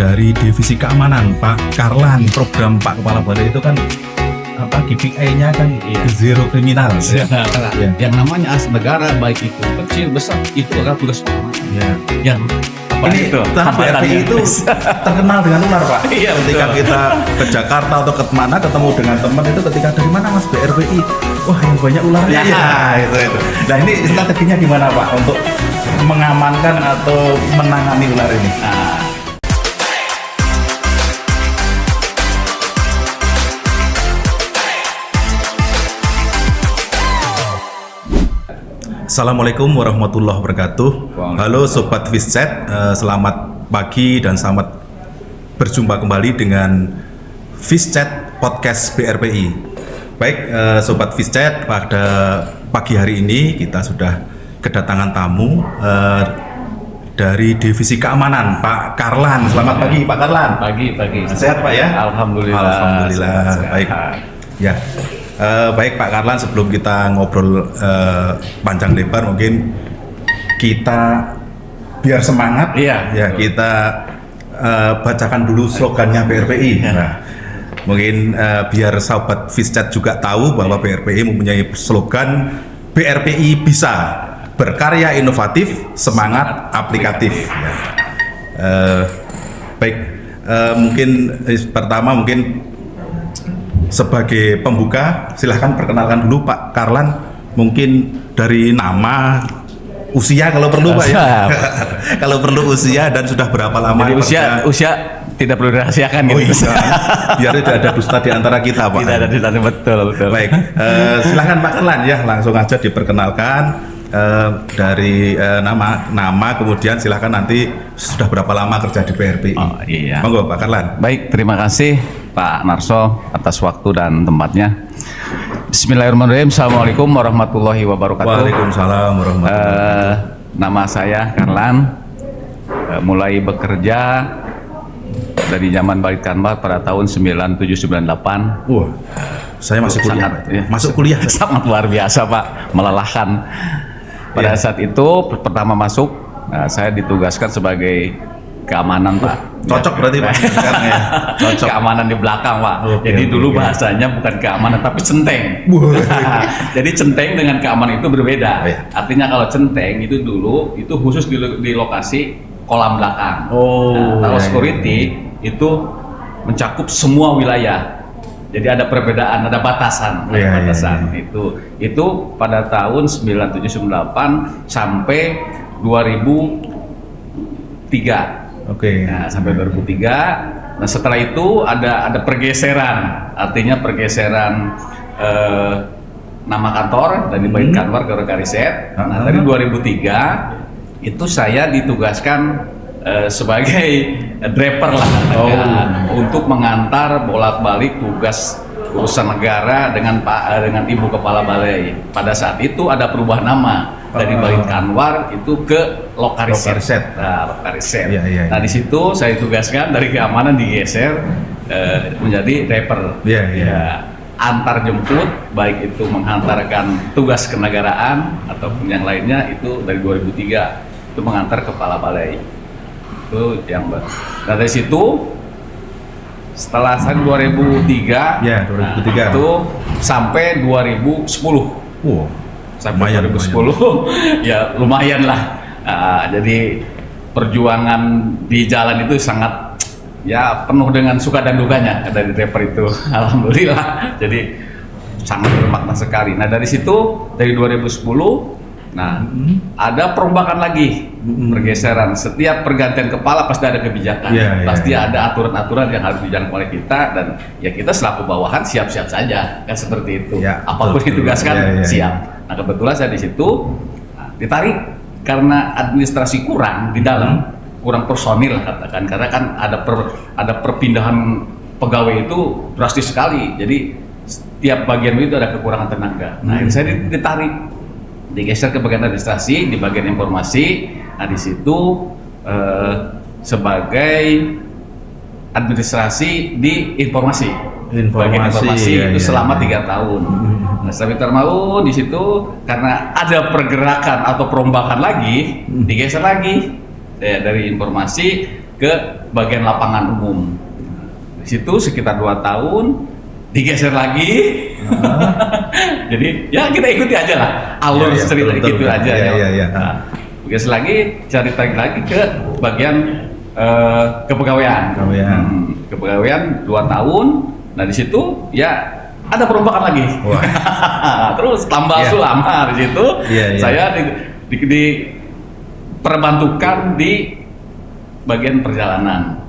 dari Divisi Keamanan Pak Karlan. Program Pak Kepala Balai itu kan KPI-nya kan zero kriminal. Ya. Yang namanya aset negara, baik itu kecil besar, itu adalah tugas utama. Ya. Ini BRPI itu terkenal dengan ular, Pak. Iya, ketika betul. kita ke Jakarta atau ke mana ketemu dengan teman itu, ketika dari mana Mas BRPI? Wah, yang banyak ularnya. Itu. Nah, ini strateginya gimana, Pak, untuk mengamankan atau menangani ular ini? Assalamualaikum warahmatullahi wabarakatuh. Halo Sobat Fischat, selamat pagi dan selamat berjumpa kembali dengan Fischat Podcast BRPI. Baik, Sobat Fischat, pada pagi hari ini kita sudah kedatangan tamu dari Divisi Keamanan Pak Karlan. Selamat pagi Pak Karlan. Pagi. Sehat Pak ya? Alhamdulillah. Baik. Ya. Baik Pak Karlan, sebelum kita ngobrol panjang lebar, mungkin kita biar semangat, ya kita bacakan dulu slogannya BRPI. Nah, mungkin biar sahabat Fischat juga tahu bahwa BRPI mempunyai slogan BRPI bisa berkarya inovatif, semangat aplikatif. Baik, mungkin pertama sebagai pembuka, silahkan perkenalkan dulu Pak Karlan, mungkin dari nama, usia kalau perlu Pak ya. Kalau perlu usia dan sudah berapa lama. Jadi usia tidak perlu dirahasiakan gitu. Biar tidak ada dusta di antara kita Pak. Tidak ada dusta, betul. Baik, silahkan Pak Karlan ya, langsung aja diperkenalkan dari nama, kemudian silahkan nanti sudah berapa lama kerja di BRPI. Oh iya. Monggo Pak Karlan. Baik, terima kasih Pak Narso atas waktu dan tempatnya. Bismillahirrahmanirrahim. Assalamualaikum warahmatullahi wabarakatuh. Waalaikumsalam warahmatullahi wabarakatuh. Nama saya Karlan, mulai bekerja dari zaman Balik Kanwar pada tahun 9798. Wah, saya masih kuliah. Masuk kuliah. Sangat luar biasa Pak, melelahkan. Pada saat itu pertama masuk, saya ditugaskan sebagai keamanan Pak. Cocok berarti Pak. Ya. Cocok. Keamanan di belakang Pak. Jadi dulu bahasanya bukan keamanan tapi centeng. Jadi centeng dengan keamanan itu berbeda. Artinya kalau centeng itu dulu itu khusus di lokasi kolam belakang. Kalau security itu mencakup semua wilayah. Jadi ada perbedaan, ada batasan, Itu pada tahun 9798 sampai 2003. Sampai 2003. Nah, setelah itu ada pergeseran, artinya pergeseran nama kantor dari Bait Kanwar ke Rekariset. Nah, dari 2003 itu saya ditugaskan sebagai driver lah untuk mengantar bolak-balik tugas urusan negara dengan Ibu Kepala Balai. Pada saat itu ada perubahan nama dari Bait Kanwar itu ke Lokariset. Lokariset. Nah, di situ saya tugaskan dari keamanan digeser menjadi driver. Antar jemput, baik itu menghantarkan tugas kenegaraan ataupun yang lainnya, itu dari 2003 itu mengantar Kepala Balai. Itu yang nah, dari situ setelah saya 2003 itu sampai 2010. Sampai 2010 ya lumayan lah. Jadi perjuangan di jalan itu sangat penuh dengan suka dan dukanya dari driver itu. Alhamdulillah, jadi sangat bermakna sekali. Nah, dari situ dari 2010 ada perombakan lagi, pergeseran. Setiap pergantian kepala pasti ada kebijakan, pasti ada aturan-aturan yang harus dijalankan oleh kita, dan kita selaku bawahan siap-siap saja, kan seperti itu. Apapun ditugaskan siap. Nah, kebetulan saya di situ ditarik karena administrasi kurang di dalam, kurang personil katakan, karena kan ada perpindahan pegawai itu drastis sekali. Jadi setiap bagian itu ada kekurangan tenaga. Nah, ini saya ditarik, digeser ke bagian administrasi, di bagian informasi. Nah, di situ sebagai administrasi di informasi itu selama 3 tahun. Nah, setelah 3 tahun di situ karena ada pergerakan atau perombakan lagi, digeser lagi dari informasi ke bagian lapangan umum. Di situ sekitar 2 tahun digeser lagi. Jadi ya kita ikuti aja lah alur cerita gitu aja ya. Nah, geser lagi cari tarik lagi ke bagian kepegawaian. Kepegawaian 2 tahun. Nah di situ ya ada perombakan lagi. Terus tambah sulam. Nah di situ saya diperbantukan di bagian perjalanan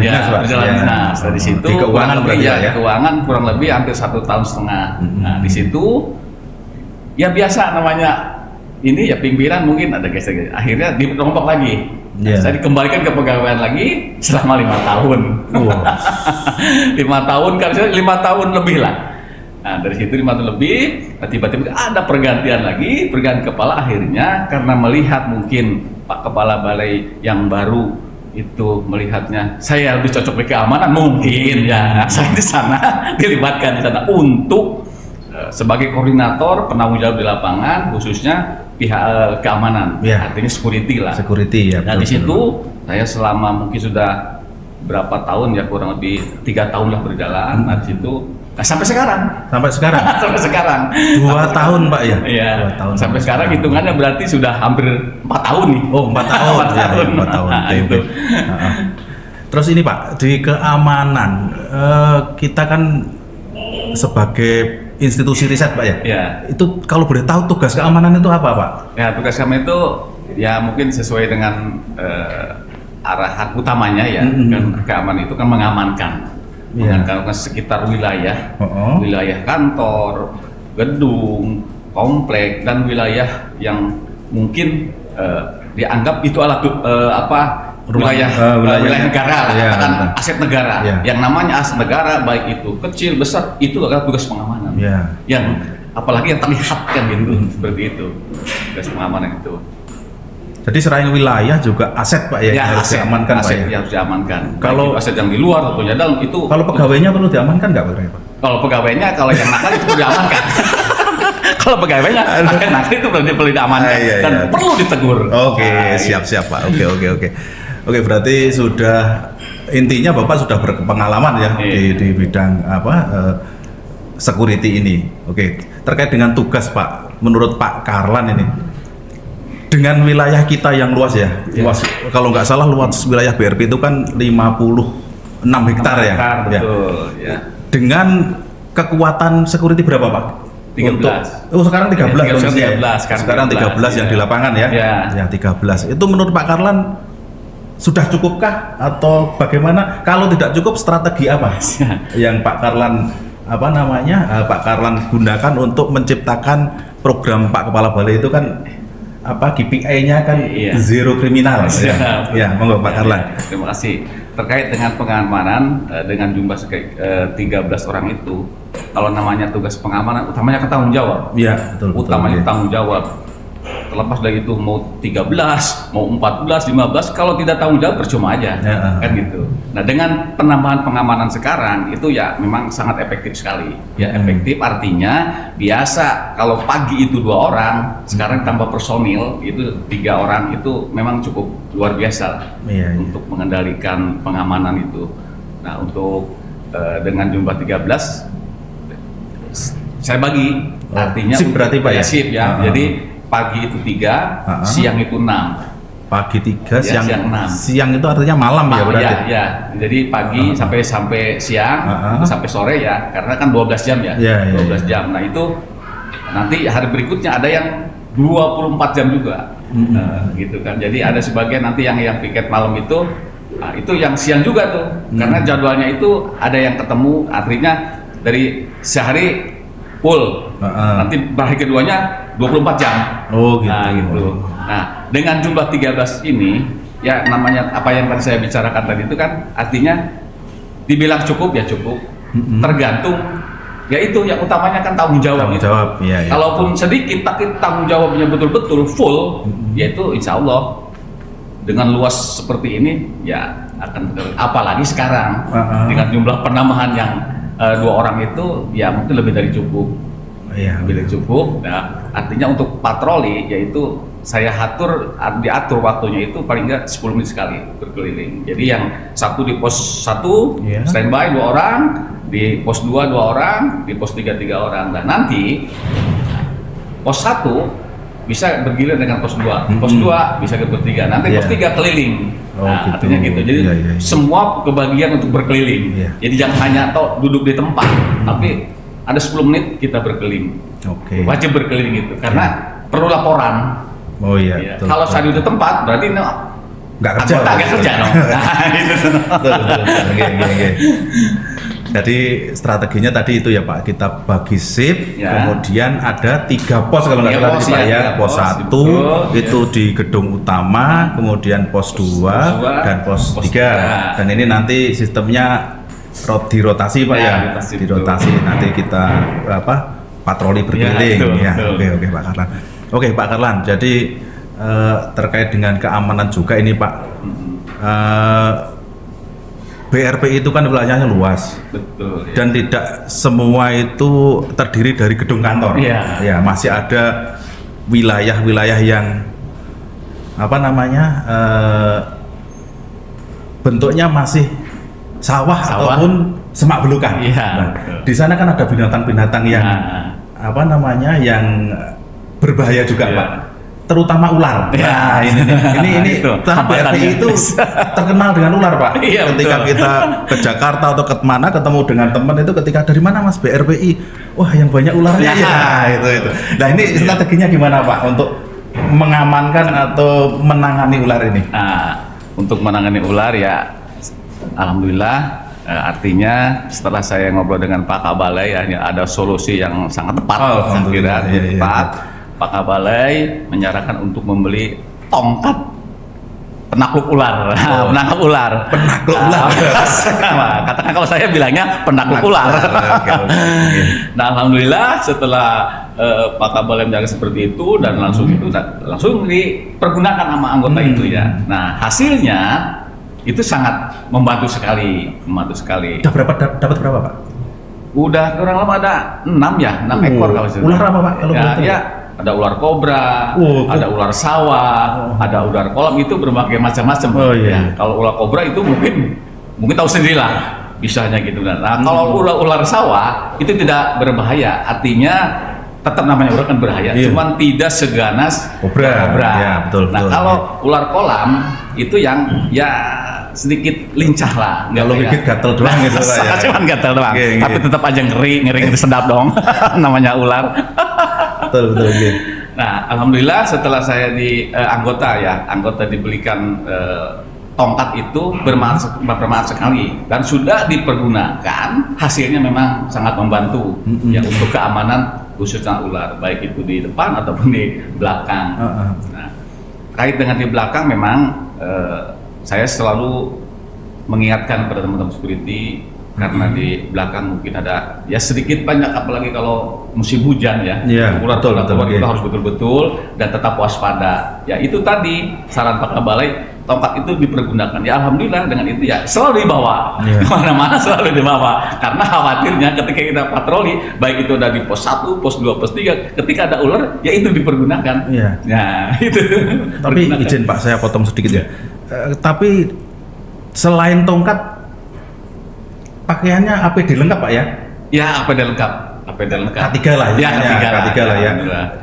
dinas. Dari situ di keuangan keuangan kurang lebih hampir 1,5 tahun. Nah di situ ya biasa namanya ini ya pimpinan mungkin ada geser. Akhirnya dirombak lagi. Saya dikembalikan ke pegawaian lagi selama 5 tahun. 5 tahun kan 5 tahun lebih lah. Nah dari situ 5 tahun lebih, tiba-tiba ada pergantian kepala. Akhirnya karena melihat mungkin Pak Kepala Balai yang baru itu melihatnya saya lebih cocok di keamanan mungkin ya, saya di sana dilibatkan di sana untuk sebagai koordinator penanggung jawab di lapangan khususnya pihak keamanan, artinya security lah. Nah di situ saya selama mungkin sudah berapa tahun ya, kurang lebih 3 tahun lah berjalan. Nah di situ sampai sekarang. Sampai sekarang 2 tahun Pak ya? Iya. 2 tahun. Sampai sekarang hitungannya berarti sudah hampir 4 tahun nih. Oh 4 tahun. 4 tahun. Itu. Terus ini Pak, di keamanan kita kan sebagai institusi riset Pak ya? Iya. Itu kalau boleh tahu tugas keamanan itu apa Pak? Ya tugas kami itu ya mungkin sesuai dengan arahan utamanya ya. Kan keamanan itu kan mengamankan sekitar wilayah, wilayah kantor, gedung, komplek, dan wilayah yang mungkin dianggap itu adalah wilayah negara, katakan aset negara. Yang namanya aset negara, baik itu kecil besar, itu adalah tugas pengamanan. Yang apalagi yang terlihat kan gitu, seperti itu tugas pengamanan itu. Jadi selain wilayah juga aset Pak ya, harus diamankan Pak ya? Harus diamankan. Kalau aset yang di luar tentunya dalam itu. Kalau pegawainya perlu diamankan nggak Pak? Kalau pegawainya, kalau yang nakal itu perlu diamankan. Kalau pegawainya yang nakal itu perlu diamankan dan perlu ditegur. Oke, siap Pak. Oke, berarti sudah intinya Bapak sudah berpengalaman ya di bidang security ini. Oke, terkait dengan tugas Pak, menurut Pak Karlan ini. Dengan wilayah kita yang luas ya, luas, kalau nggak salah luas wilayah BRP itu kan 56 hektar ya. Betul, ya. Dengan kekuatan security berapa Pak? 13. Sekarang 13. Sekarang 13 yang di lapangan ya. Ya 13. Itu menurut Pak Karlan sudah cukupkah atau bagaimana? Kalau tidak cukup, strategi apa yang Pak Karlan Pak Karlan gunakan untuk menciptakan program Pak Kepala Balai itu kan KPI-nya kan zero kriminal. Monggo Pak Karlan. Terima kasih. Terkait dengan pengamanan dengan jumlah 13 orang itu, kalau namanya tugas pengamanan utamanya tanggung jawab. Iya, betul. Utamanya tanggung jawab. Terlepas dari itu mau 13, mau 14, 15, kalau tidak tanggung jawab percuma aja, kan gitu. Nah dengan penambahan pengamanan sekarang itu ya memang sangat efektif sekali. Ya efektif artinya biasa kalau pagi itu 2 orang, sekarang tambah personil itu 3 orang, itu memang cukup luar biasa untuk mengendalikan pengamanan itu. Nah untuk dengan jumlah 13 saya bagi, artinya sip berarti Pak ya? Sip ya, jadi pagi itu 3, siang itu 6. Pagi 3, siang 6. Siang itu artinya malam ya berarti? Ya. Jadi pagi sampai siang, sampai sore ya, karena kan 12 jam ya. 12 jam. Nah itu nanti hari berikutnya ada yang 24 jam juga. Gitu kan. Jadi ada sebagian nanti yang piket malam itu, itu yang siang juga tuh. Karena jadwalnya itu ada yang ketemu, artinya dari sehari full. Nanti hari keduanya 24 jam. Oh gitu. Nah, gitu. Nah, dengan jumlah 13 ini, ya namanya apa yang tadi saya bicarakan tadi itu kan artinya dibilang cukup ya cukup. Tergantung ya itu yang utamanya kan tanggung jawab. Kalaupun sedikit tapi tanggung jawabnya betul-betul full, yaitu insya Allah dengan luas seperti ini ya akan apalagi sekarang dengan jumlah penambahan yang 2 orang itu ya mungkin lebih dari cukup. Lebih dari cukup. Nah, artinya untuk patroli yaitu saya diatur waktunya itu paling nggak 10 menit sekali berkeliling. Jadi yang satu di pos 1 standby 2 orang, di pos 2 2 orang, di pos 3 3 orang. Dan nanti pos 1 bisa bergilir dengan pos 2, pos 2 bisa ke pos 3, nanti pos 3 keliling. Nah, artinya gitu. Jadi semua kebagian untuk berkeliling. Jadi jangan hanya duduk di tempat, tapi ada 10 menit kita berkeliling. Wajib berkeliling itu karena perlu laporan. Oh iya. Kalau saya di tempat berarti nggak kerja. Nggak kerja dong. Nah, itu. Betul. Jadi strateginya tadi itu ya Pak, kita bagi shift, kemudian ada 3 pos kalau nggak salah Pak ya. Pos 1 itu di gedung utama, kemudian pos 2 dan pos 3. Dan ini nanti sistemnya dirotasi Pak ya. Dirotasi nanti kita patroli berkeliling ya. Oke Pak Karlan. Oke Pak Karlan, jadi terkait dengan keamanan juga ini Pak, BRPI itu kan wilayahnya luas, dan tidak semua itu terdiri dari gedung kantor. Ya, masih ada wilayah-wilayah yang bentuknya masih sawah ataupun semak belukan. Nah, di sana kan ada binatang-binatang yang yang berbahaya juga Pak, terutama ular. Nah ini BRPI itu terkenal dengan ular Pak. Ketika kita ke Jakarta atau ke mana ketemu dengan teman itu, ketika dari mana Mas BRPI, wah yang banyak ularnya itu. Nah ini strateginya gimana Pak untuk mengamankan atau menangani ular ini? Nah, untuk menangani ular ya alhamdulillah. Artinya setelah saya ngobrol dengan Pak Kabalai ada solusi yang sangat tepat. Tepat. Pak Kabalai menyarankan untuk membeli tongkat penakluk ular. Penangkap ular. Penakluk ular. Katakan kalau saya bilangnya penakluk ular. Nah alhamdulillah setelah Pak Kabalai menjaga seperti itu dan langsung dipergunakan sama anggota itu ya. Nah hasilnya itu sangat membantu sekali. Dapat berapa Pak? Udah kurang lama ada 6 ekor kalau ular apa Pak? Kalau ada ular kobra, ada ular sawah, ada ular kolam, itu berbagai macam-macam. Kalau ular kobra itu mungkin tahu sendirilah bisanya gitu. Nah kalau ular sawah itu tidak berbahaya, artinya tetap namanya ular kan berbahaya, cuman tidak seganas kobra. Betul. Kalau ular kolam itu yang sedikit lincah lah, kalau gigit gatel doang gitu Pak ya. Cuman gatel doang, tapi tetap aja ngeri itu sedap dong. Namanya ular. Betul. Nah alhamdulillah setelah saya anggota dibelikan tongkat itu bermanfaat sekali dan sudah dipergunakan, hasilnya memang sangat membantu ya untuk keamanan khususnya ular, baik itu di depan ataupun di belakang. Nah, kait dengan di belakang memang saya selalu mengingatkan pada teman-teman security karena di belakang mungkin ada sedikit banyak, apalagi kalau musim hujan ular kita harus betul-betul dan tetap waspada. Ya itu tadi saran Pak Kabalai, tongkat itu dipergunakan. Ya alhamdulillah dengan itu selalu dibawa kemana-mana, selalu dibawa karena khawatirnya ketika kita patroli baik itu ada di pos 1, pos 2, pos 3, ketika ada ular itu dipergunakan. Nah itu. Tapi izin Pak saya potong sedikit ya. Tapi selain tongkat, pakaiannya APD lengkap Pak ya? Ya APD lengkap. K3 lah ya. K3 lah ya.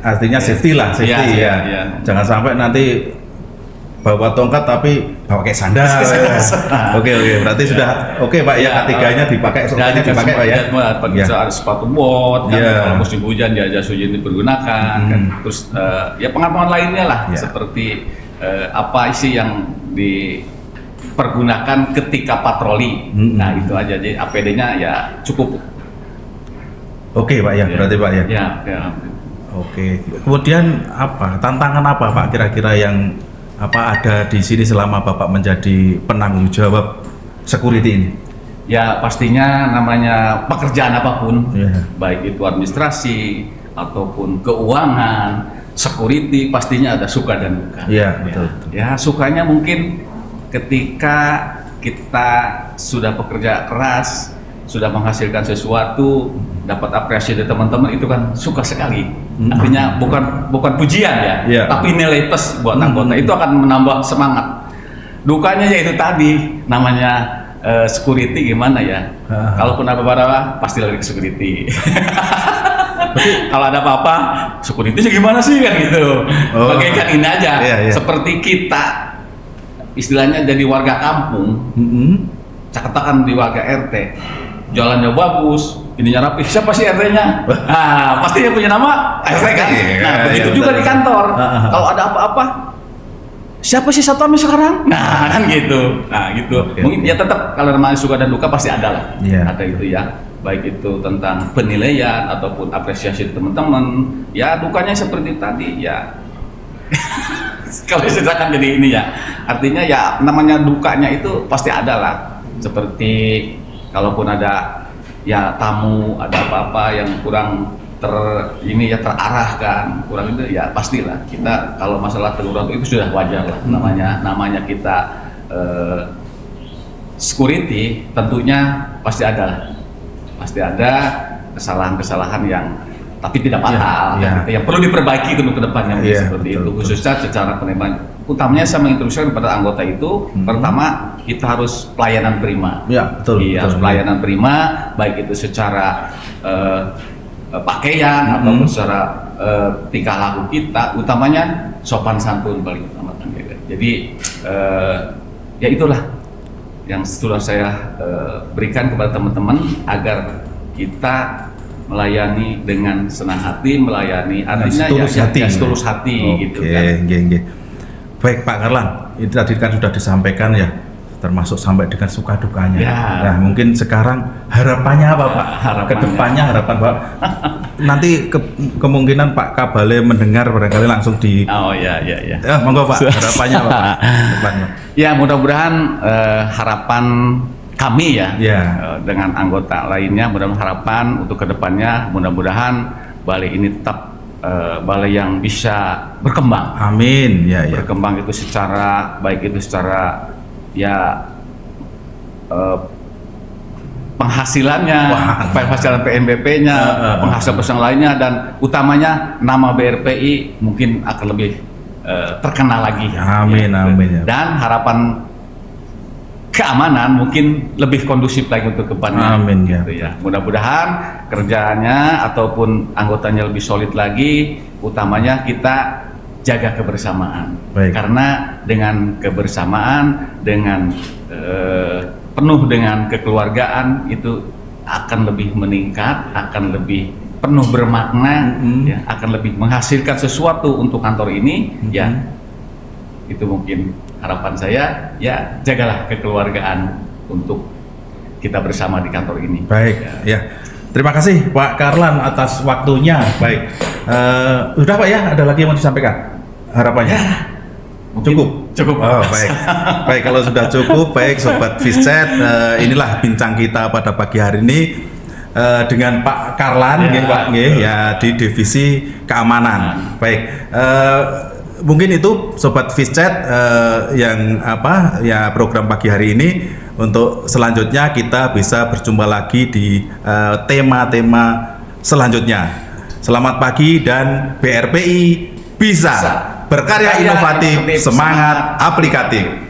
Artinya safety lah, Jangan sampai nanti bawa tongkat tapi bawa kayak sandal. Oke, berarti sudah oke Pak ya, K3-nya dipakai, soalnya dipakai Pak ya. Pakai sepatu bot, kalau musim hujan jas hujan dipergunakan. Terus pengamanan lainnya lah seperti apa sih yang dipergunakan ketika patroli. Nah itu aja, jadi APD-nya cukup. Oke Pak ya, berarti Pak ya. Oke. Kemudian tantangan apa Pak kira-kira yang ada di sini selama Bapak menjadi penanggung jawab security ini? Ya pastinya namanya pekerjaan apapun, baik itu administrasi ataupun keuangan, security, pastinya ada suka dan duka. Betul. Ya sukanya mungkin ketika kita sudah bekerja keras, sudah menghasilkan sesuatu, dapat apresiasi dari teman-teman, itu kan suka sekali. Artinya bukan pujian ya, tapi nilai plus buat anggota, itu akan menambah semangat. Dukanya ya itu tadi, namanya security gimana ya. Kalaupun apa-apa pasti lari ke security. Kalau ada apa-apa, security gimana sih kan gitu. Bagaikan ini aja, seperti kita istilahnya jadi warga kampung, katakan di warga RT, jalannya bagus, ininya rapi, siapa sih RT-nya? Nah, pasti dia punya nama RT kan. Nah, begitu juga di kantor. Kalau ada apa-apa, siapa sih satpamnya sekarang? Nah, kan gitu. Nah, gitu. Mungkin ya tetap kalau namanya suka dan duka pasti ada lah. Ada itu ya. Baik itu tentang penilaian ataupun apresiasi teman-teman. Ya, dukanya seperti tadi ya. Kalau misalkan jadi ini ya. Artinya ya namanya dukanya itu pasti ada lah. Seperti kalaupun ada ya tamu, ada apa-apa yang kurang terarahkan, kurang itu ya pastilah kita kalau masalah tegur itu sudah wajar lah, namanya kita security, tentunya pasti ada kesalahan-kesalahan yang tapi tidak fatal, yang perlu diperbaiki untuk kedepannya seperti itu, khususnya secara penerimaan. Utamanya saya menginstruksikan kepada anggota itu, pertama kita harus pelayanan prima, harus pelayanan prima, baik itu secara pakaian ataupun secara tingkah laku kita, utamanya sopan santun paling utama. Jadi ya itulah yang sudah saya berikan kepada teman-teman agar kita melayani dengan senang hati, melayani artinya setulus hati gitu kan. Baik Pak Karlan, itu tadi kan sudah disampaikan ya, termasuk sampai dengan suka dukanya. Nah, mungkin sekarang harapannya apa Pak? Kedepannya harapan Pak? Nanti kemungkinan Pak Kabale mendengar barangkali langsung di. Monggo Pak, harapannya apa Pak? Ya mudah-mudahan harapan kami ya, dengan anggota lainnya, mudah-mudahan harapan untuk kedepannya, mudah-mudahan balai ini tetap balai yang bisa berkembang. Amin. Berkembang itu secara baik itu secara penghasilannya, penghasilan PNBP-nya, penghasilan personal lainnya, dan utamanya nama BRPI mungkin akan lebih terkenal lagi. Amin. Dan harapan keamanan mungkin lebih kondusif lagi untuk kedepannya. Amin gitu ya. Mudah-mudahan kerjanya ataupun anggotanya lebih solid lagi. Utamanya kita jaga kebersamaan. Karena dengan kebersamaan, dengan penuh dengan kekeluargaan itu akan lebih meningkat, akan lebih penuh bermakna, akan lebih menghasilkan sesuatu untuk kantor ini. Ya, itu mungkin harapan saya, ya jagalah kekeluargaan untuk kita bersama di kantor ini. Terima kasih Pak Karlan atas waktunya. Udah Pak ya, ada lagi yang mau disampaikan? Harapannya? Cukup. Baik, kalau sudah cukup, baik Sobat Viset, inilah bincang kita pada pagi hari ini dengan Pak Karlan, di divisi keamanan. Mungkin itu Sobat Viset yang program pagi hari ini. Untuk selanjutnya kita bisa berjumpa lagi di tema-tema selanjutnya. Selamat pagi dan BRPI bisa berkarya inovatif, semangat aplikatif.